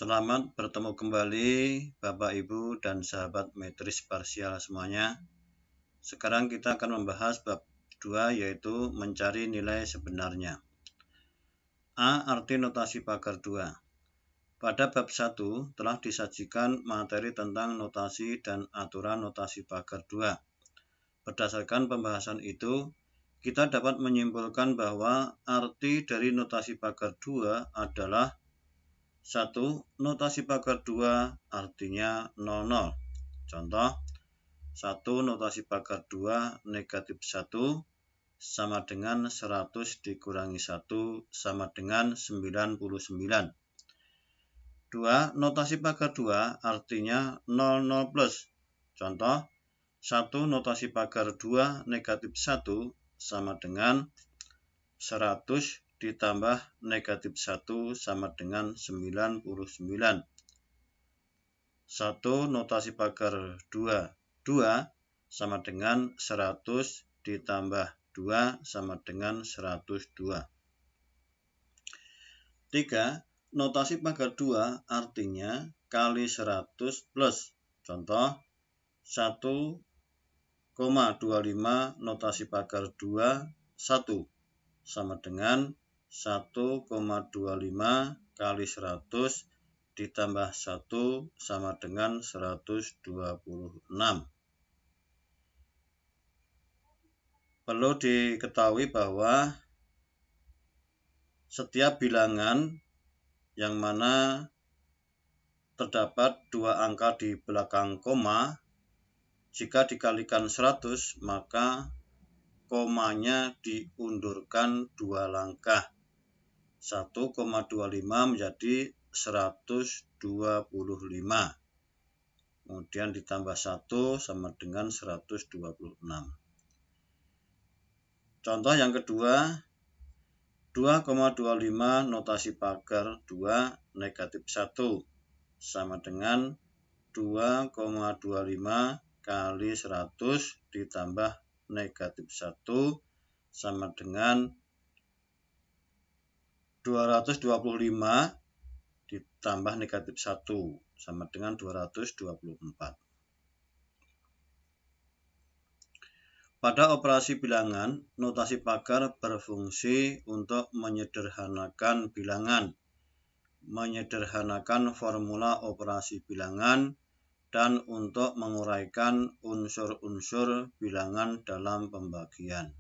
Selamat bertemu kembali Bapak Ibu dan sahabat metris parsial semuanya. Sekarang kita akan membahas bab 2 yaitu mencari nilai sebenarnya. A. Arti notasi pagar 2. Pada bab 1 telah disajikan materi tentang notasi dan aturan notasi pagar 2. Berdasarkan pembahasan itu, kita dapat menyimpulkan bahwa arti dari notasi pagar 2 adalah 1. Notasi pagar 2 artinya 00. Contoh, 1 notasi pagar 2 negatif 1 sama dengan 100 dikurangi 1 sama dengan 99. 2. Notasi pagar 2 artinya 00 plus. Contoh, 1 notasi pagar 2 negatif 1 sama dengan 100 ditambah negatif 1 sama dengan 99. 1 notasi pagar 2 sama dengan 100 ditambah 2 sama dengan 102. 3. Notasi pagar 2 artinya kali 100 plus. Contoh, 1,25 notasi pagar 2 1 sama dengan 1,25 kali 100 ditambah 1 sama dengan 126. Perlu diketahui bahwa setiap bilangan yang mana terdapat dua angka di belakang koma, jika dikalikan 100 maka komanya diundurkan 2 langkah. 1,25 menjadi 125. Kemudian ditambah 1 sama dengan 126. Contoh yang kedua, 2,25 notasi pagar 2 negatif 1 sama dengan 2,25 kali 100 ditambah negatif 1 sama dengan 225 ditambah negatif 1 sama dengan 224. Pada operasi bilangan, notasi pagar berfungsi untuk menyederhanakan bilangan, menyederhanakan formula operasi bilangan, dan untuk menguraikan unsur-unsur bilangan dalam pembagian.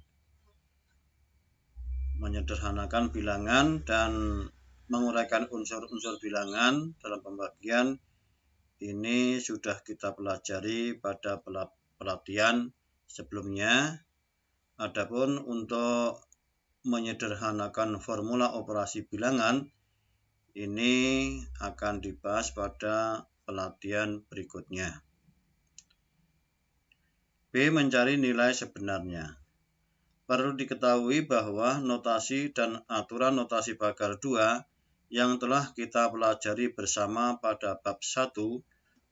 Menyederhanakan bilangan dan menguraikan unsur-unsur bilangan dalam pembagian ini sudah kita pelajari pada pelatihan sebelumnya. Adapun untuk menyederhanakan formula operasi bilangan ini akan dibahas pada pelatihan berikutnya. B. Mencari nilai sebenarnya. Perlu diketahui bahwa notasi dan aturan notasi pagar 2 yang telah kita pelajari bersama pada bab 1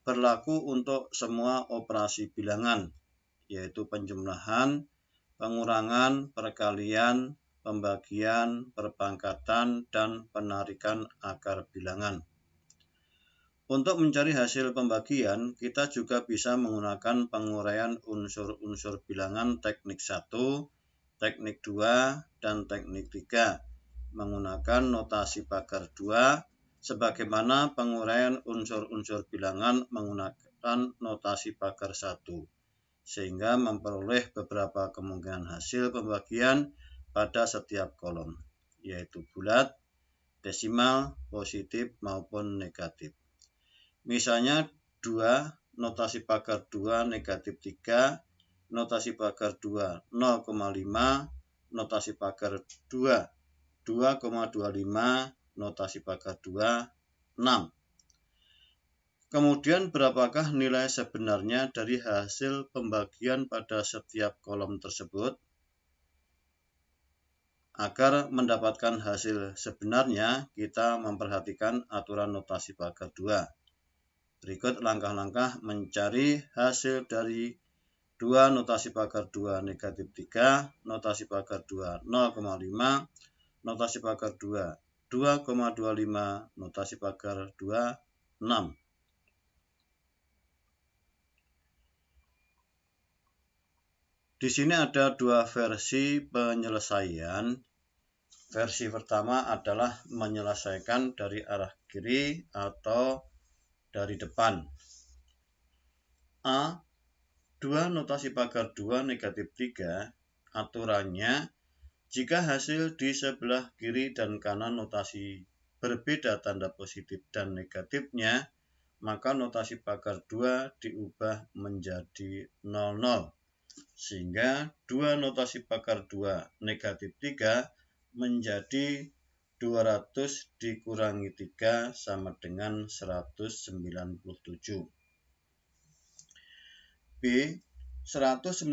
berlaku untuk semua operasi bilangan, yaitu penjumlahan, pengurangan, perkalian, pembagian, perpangkatan, dan penarikan akar bilangan. Untuk mencari hasil pembagian, kita juga bisa menggunakan penguraian unsur-unsur bilangan teknik 1, teknik 2, dan teknik 3 menggunakan notasi pagar 2 sebagaimana penguraian unsur-unsur bilangan menggunakan notasi pagar 1, sehingga memperoleh beberapa kemungkinan hasil pembagian pada setiap kolom, yaitu bulat, desimal, positif, maupun negatif. Misalnya 2, notasi pagar 2 negatif 3, notasi pagar 2 0,5, notasi pagar 2 2,25, notasi pagar 2 6. Kemudian berapakah nilai sebenarnya dari hasil pembagian pada setiap kolom tersebut? Agar mendapatkan hasil sebenarnya, kita memperhatikan aturan notasi pagar 2. Berikut langkah-langkah mencari hasil dari 2 notasi pagar 2 negatif 3, notasi pagar 2 0,5, notasi pagar 2 2,25, notasi pagar 2, 6. Di sini ada dua versi penyelesaian. Versi pertama adalah menyelesaikan dari arah kiri atau dari depan. A. 2 notasi pagar 2 negatif 3. Aturannya, jika hasil di sebelah kiri dan kanan notasi berbeda tanda positif dan negatifnya, maka notasi pagar 2 diubah menjadi 00. Sehingga 2 notasi pagar 2 negatif 3 menjadi 200 dikurangi 3 sama dengan 197. B. 197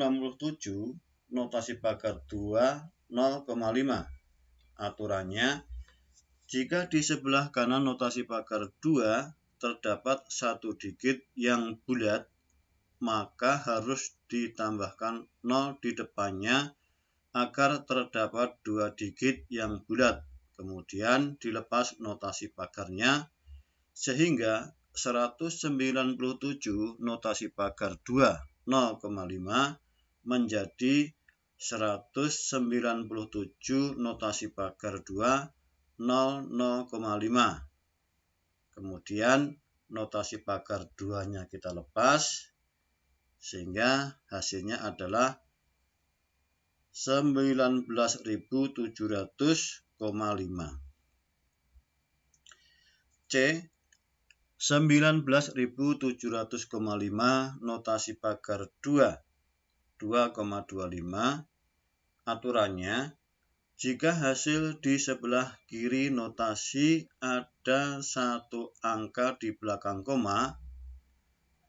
notasi pagar 2 0,5. Aturannya, jika di sebelah kanan notasi pagar 2 terdapat satu digit yang bulat, maka harus ditambahkan 0 di depannya agar terdapat 2 digit yang bulat. Kemudian dilepas notasi pagarnya sehingga 197 notasi pagar 2 0,5 menjadi 197 notasi pagar 2 0,5. Kemudian notasi pagar 2-nya kita lepas sehingga hasilnya adalah 19.700,5. C. 19.700,5 notasi pagar 2 2,25. Aturannya, jika hasil di sebelah kiri notasi ada satu angka di belakang koma,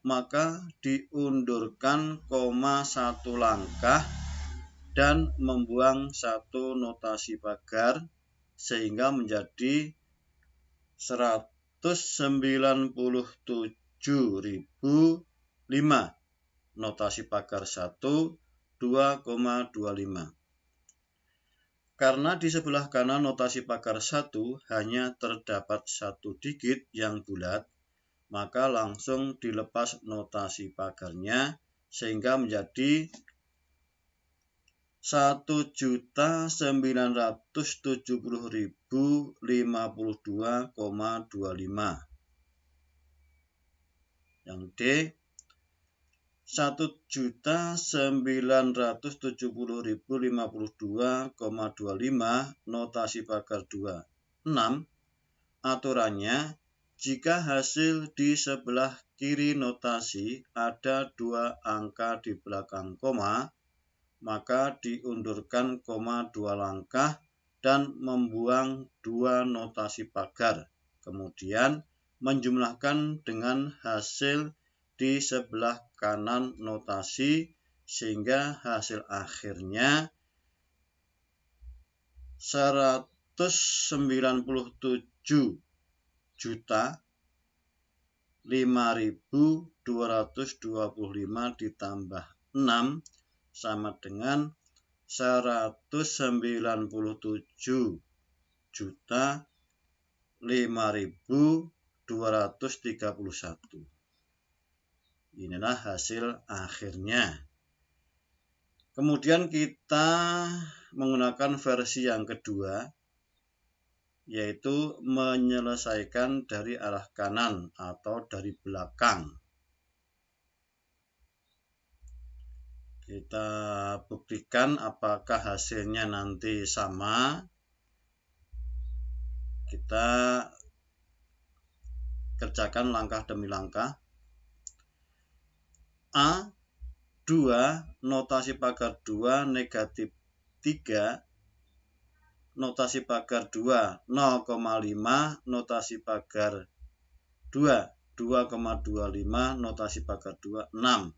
maka diundurkan koma satu langkah dan membuang satu notasi pagar sehingga menjadi 197.005. Notasi pagar 1 2,25. Karena di sebelah kanan notasi pagar 1 hanya terdapat satu digit yang bulat, maka langsung dilepas notasi pagarnya sehingga menjadi 1.770.052,25. Yang D, 1.970.052,25 notasi pagar 2, 6. Aturannya, jika hasil di sebelah kiri notasi ada dua angka di belakang koma, maka diundurkan koma 2 langkah dan membuang 2 notasi pagar. Kemudian menjumlahkan dengan hasil di sebelah kanan notasi sehingga hasil akhirnya 199.5.225 ditambah 6 sama dengan 199.5.231. Inilah hasil akhirnya. Kemudian kita menggunakan versi yang kedua, yaitu menyelesaikan dari arah kanan atau dari belakang. Kita buktikan apakah hasilnya nanti sama. Kita kerjakan langkah demi langkah. A. 2 notasi pagar 2 negatif 3, notasi pagar 2 0,5, notasi pagar 2 2,25, notasi pagar 2 6.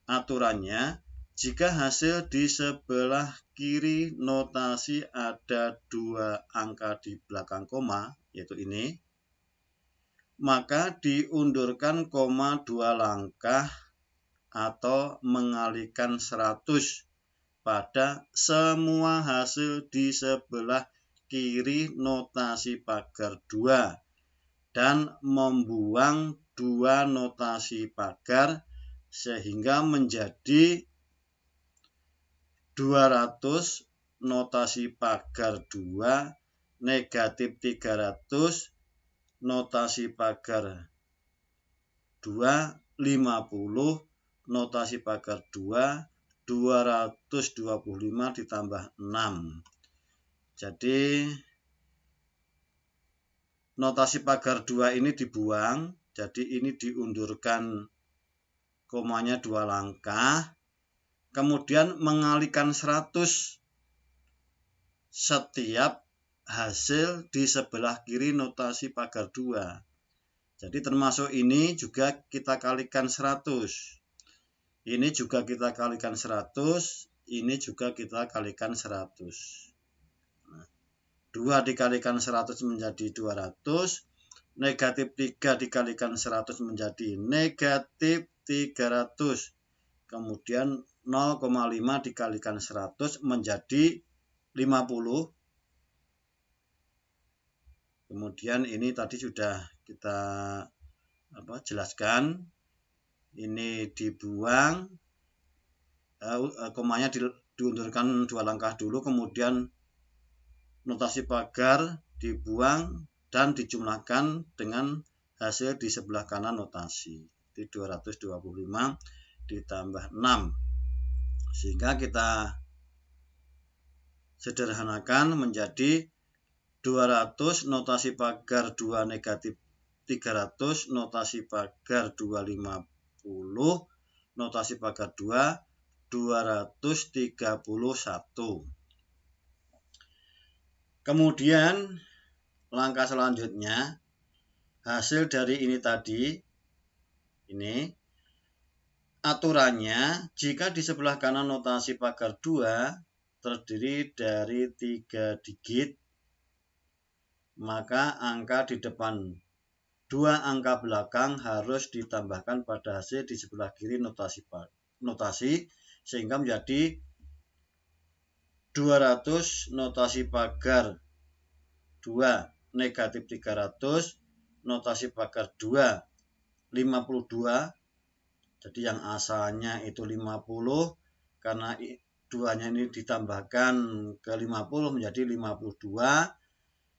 Aturannya, jika hasil di sebelah kiri notasi ada dua angka di belakang koma, yaitu ini, maka diundurkan koma 2 langkah atau mengalihkan 100 pada semua hasil di sebelah kiri notasi pagar 2 dan membuang 2 notasi pagar sehingga menjadi 200 notasi pagar 2 negatif 300 notasi pagar 2 50 notasi pagar 2 225 ditambah 6. Jadi notasi pagar 2 ini dibuang, jadi ini diundurkan komanya 2 langkah, kemudian mengalihkan 100 setiap hasil di sebelah kiri notasi pagar 2. Jadi termasuk ini juga kita kalikan 100. Ini juga kita kalikan 100, ini juga kita kalikan 100. 2 dikalikan 100 menjadi 200, negatif 3 dikalikan 100 menjadi negatif 300. Kemudian 0,5 dikalikan 100 menjadi 50. Kemudian ini tadi sudah kita jelaskan. Ini dibuang, komanya diundurkan 2 langkah dulu, kemudian notasi pagar dibuang dan dijumlahkan dengan hasil di sebelah kanan notasi. Jadi 225 ditambah 6. Sehingga kita sederhanakan menjadi 200 notasi pagar 2 negatif 300 notasi pagar 250 notasi pagar 2 231. Kemudian langkah selanjutnya, hasil dari ini tadi, ini aturannya jika di sebelah kanan notasi pagar 2 terdiri dari 3 digit, maka angka di depan 2 angka belakang harus ditambahkan pada hasil di sebelah kiri notasi sehingga menjadi 200 notasi pagar 2 negatif 300 notasi pagar 2 52. Jadi yang asalnya itu 50 karena 2-nya ini ditambahkan ke 50 menjadi 52.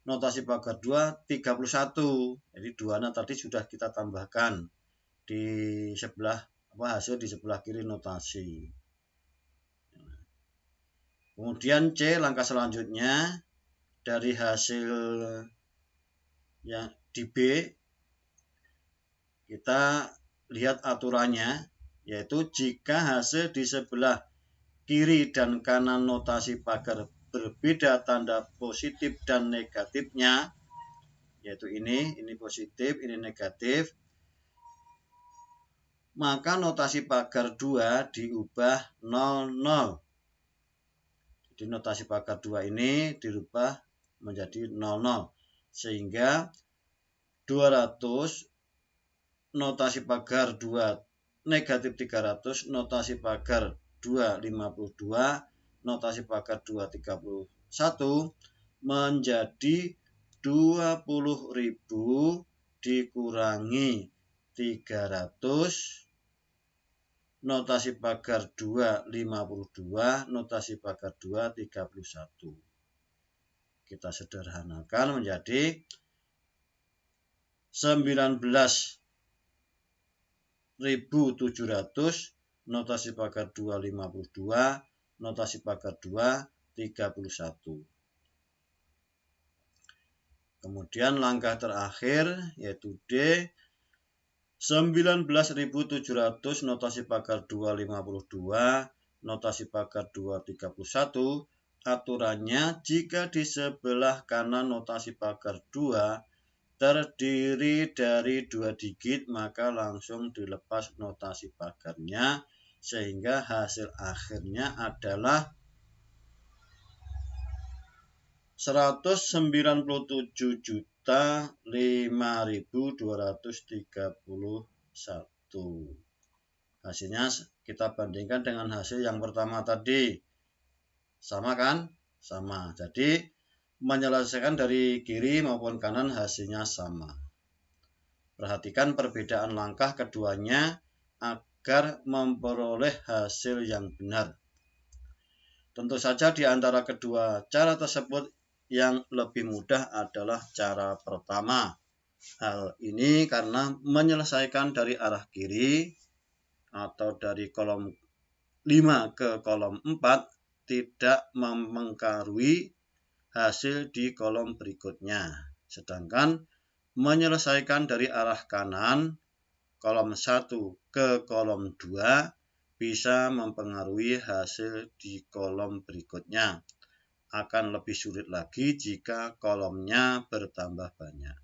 Notasi pagar 2 31. Jadi 2-nya tadi sudah kita tambahkan di sebelah hasil di sebelah kiri notasi. Kemudian C, langkah selanjutnya dari hasil yang di B kita lihat aturannya, yaitu jika hasil di sebelah kiri dan kanan notasi pagar berbeda tanda positif dan negatifnya, yaitu ini positif, ini negatif, maka notasi pagar 2 diubah 00. Jadi notasi pagar 2 ini dirubah menjadi 00. Sehingga 200 notasi pagar 2 negatif 300 notasi pagar 2 52 notasi pagar 2 31 menjadi 20.000 dikurangi 300 notasi pagar 2 52 notasi pagar 2 31. Kita sederhanakan menjadi 19.700 notasi pagar 2 52 notasi pagar 2 31. Kemudian langkah terakhir yaitu D, 19.700 notasi pagar 2 52 notasi pagar 2 31. Aturannya jika di sebelah kanan notasi pagar 2 terdiri dari 2 digit, maka langsung dilepas notasi pagarnya sehingga hasil akhirnya adalah 195.231. Hasilnya kita bandingkan dengan hasil yang pertama tadi. Sama kan? Sama. Jadi menyelesaikan dari kiri maupun kanan hasilnya sama. Perhatikan perbedaan langkah keduanya agar memperoleh hasil yang benar. Tentu saja di antara kedua cara tersebut yang lebih mudah adalah cara pertama. Hal ini karena menyelesaikan dari arah kiri atau dari kolom 5 ke kolom 4 tidak mempengaruhi hasil di kolom berikutnya. Sedangkan menyelesaikan dari arah kanan kolom 1 ke kolom 2 bisa mempengaruhi hasil di kolom berikutnya. Akan lebih sulit lagi jika kolomnya bertambah banyak.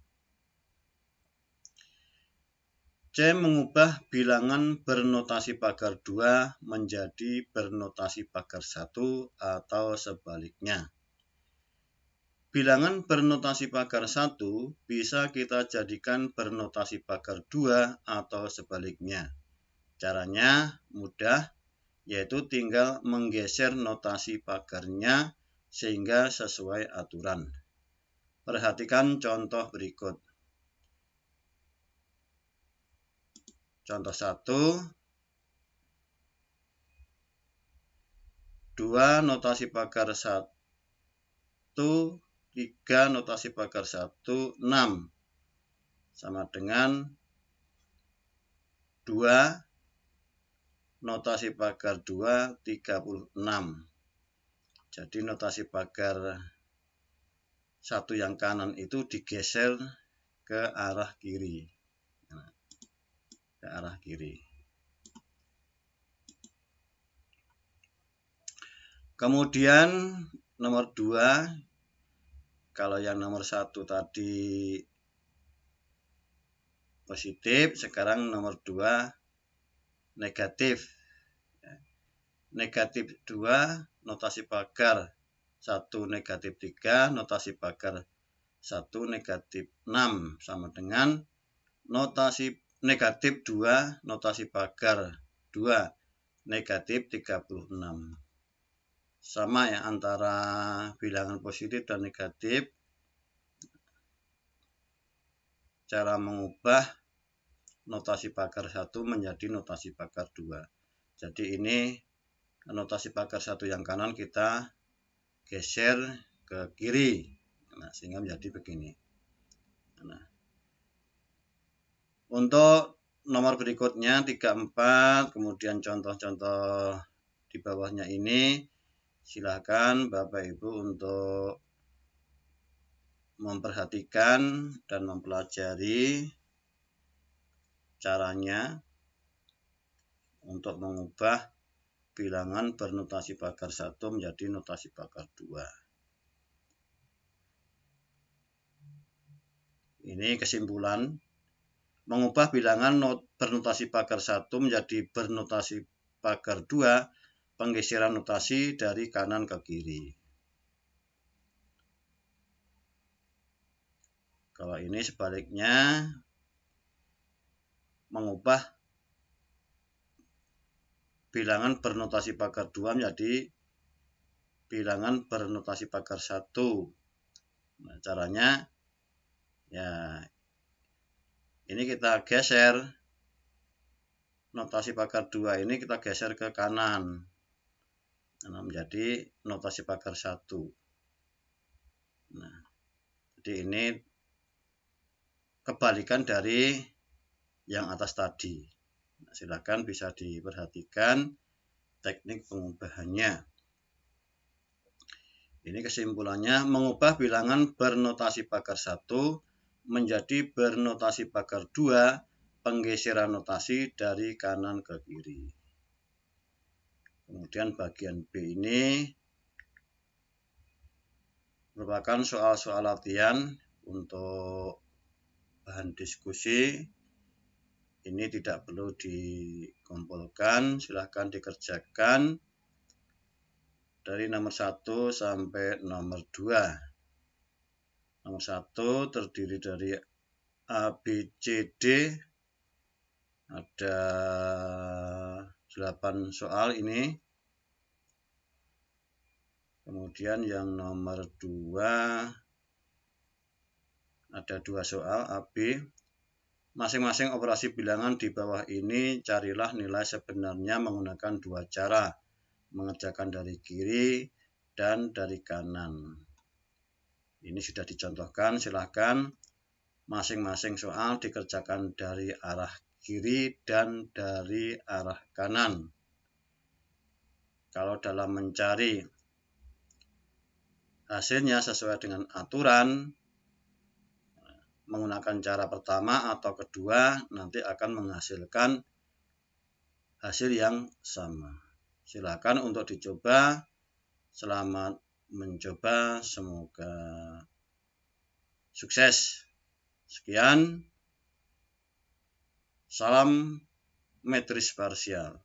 C. Mengubah bilangan bernotasi pagar 2 menjadi bernotasi pagar 1 atau sebaliknya. Bilangan bernotasi pagar 1 bisa kita jadikan bernotasi pagar 2 atau sebaliknya. Caranya mudah, yaitu tinggal menggeser notasi pagarnya sehingga sesuai aturan. Perhatikan contoh berikut. Contoh 1, 2 notasi pagar 1, 3 notasi pagar 1, 6. Sama dengan 2 notasi pagar 2, 36. Jadi notasi pagar 1 yang kanan itu digeser ke arah kiri. Ke arah kiri. Kemudian nomor 2, kalau yang nomor 1 tadi positif, sekarang nomor 2 negatif. Negatif 2 notasi pagar 1 negatif 3, notasi pagar 1 negatif 6 sama dengan notasi negatif 2 notasi pagar 2 negatif 36. Sama ya antara bilangan positif dan negatif. Cara mengubah notasi pagar 1 menjadi notasi pagar 2. Jadi ini notasi pagar 1 yang kanan kita geser ke kiri. Nah, sehingga menjadi begini. Nah, untuk nomor berikutnya 3, 4, kemudian contoh-contoh di bawahnya ini, silakan Bapak Ibu untuk memperhatikan dan mempelajari caranya untuk mengubah bilangan bernotasi pagar 1 menjadi notasi pagar 2. Ini kesimpulan. Mengubah bilangan bernotasi pagar 1 menjadi bernotasi pagar 2, penggeseran notasi dari kanan ke kiri. Kalau ini sebaliknya, mengubah bilangan bernotasi pagar 2 menjadi bilangan bernotasi pagar 1. Nah, caranya ya ini kita geser notasi pagar 2 ini kita geser ke kanan. Nah, menjadi notasi pagar 1. Nah, jadi ini kebalikan dari yang atas tadi. Nah, silakan bisa diperhatikan teknik pengubahannya. Ini kesimpulannya, mengubah bilangan bernotasi pagar 1 menjadi bernotasi pagar 2, penggeseran notasi dari kanan ke kiri. Kemudian bagian B ini merupakan soal-soal latihan untuk bahan diskusi. Ini tidak perlu dikumpulkan, silahkan dikerjakan dari nomor 1 sampai nomor 2. Nomor 1 terdiri dari A, B, C, D. Ada 8 soal ini. Kemudian yang nomor 2, ada 2 soal AB. Masing-masing operasi bilangan di bawah ini carilah nilai sebenarnya menggunakan 2 cara, mengerjakan dari kiri dan dari kanan. Ini sudah dicontohkan, silahkan masing-masing soal dikerjakan dari arah kiri dan dari arah kanan. Kalau dalam mencari hasilnya sesuai dengan aturan, menggunakan cara pertama atau kedua nanti akan menghasilkan hasil yang sama. Silakan untuk dicoba. Selamat mencoba, semoga sukses. Sekian, salam metris parsial.